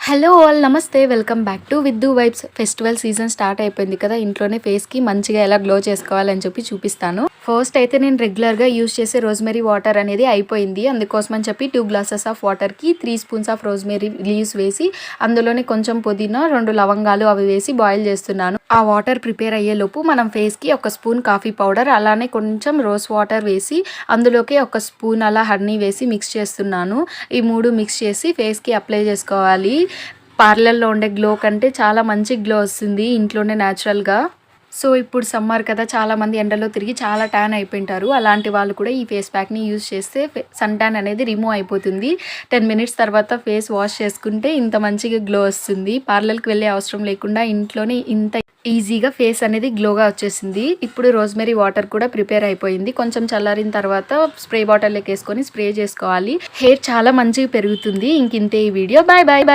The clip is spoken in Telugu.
హలో ఆల్ నమస్తే welcome back to Viddu vibes. Festival season start అయిపోయింది కదా, ఇంట్లోనే ఫేస్కి మంచిగా ఎలా గ్లో చేసుకోవాలని చెప్పి చూపిస్తాను. ఫస్ట్ అయితే నేను రెగ్యులర్గా యూస్ చేసే రోజ్మెరీ వాటర్ అనేది అయిపోయింది. అందుకోసం అని చెప్పి 2 గ్లాసెస్ ఆఫ్ వాటర్కి 3 స్పూన్స్ ఆఫ్ రోజ్మెరీ లీవ్స్ వేసి అందులోనే కొంచెం పుదీనా 2 లవంగాలు అవి వేసి బాయిల్ చేస్తున్నాను. ఆ వాటర్ ప్రిపేర్ అయ్యేలోపు మనం ఫేస్కి 1 స్పూన్ కాఫీ పౌడర్ అలానే కొంచెం రోజ్ వాటర్ వేసి అందులోకి 1 స్పూన్ అలా హనీ వేసి మిక్స్ చేస్తున్నాను. ఈ 3 మిక్స్ చేసి ఫేస్కి అప్లై చేసుకోవాలి. పార్లర్లో ఉండే గ్లో కంటే చాలా మంచి గ్లో వస్తుంది ఇంట్లోనే న్యాచురల్గా. సో ఇప్పుడు సమ్మర్ కదా, చాలామంది ఎండలో తిరిగి చాలా ట్యాన్ అయిపోయింటారు. అలాంటి వాళ్ళు కూడా ఈ ఫేస్ ప్యాక్ని యూజ్ చేస్తే సన్ ట్యాన్ అనేది రిమూవ్ అయిపోతుంది. 10 మినిట్స్ తర్వాత ఫేస్ వాష్ చేసుకుంటే ఇంత మంచిగా గ్లో వస్తుంది. పార్లర్కి వెళ్ళే అవసరం లేకుండా ఇంట్లోనే ఇంత ఈజీగా ఫేస్ అనేది గ్లోగా వచ్చేసింది. ఇప్పుడు రోజ్మెరీ వాటర్ కూడా ప్రిపేర్ అయిపోయింది. కొంచెం చల్లారిన తర్వాత స్ప్రే బాటిల్లోకి వేసుకొని స్ప్రే చేసుకోవాలి. హెయిర్ చాలా మంచిగా పెరుగుతుంది. ఇంతే ఈ వీడియో. Bye bye.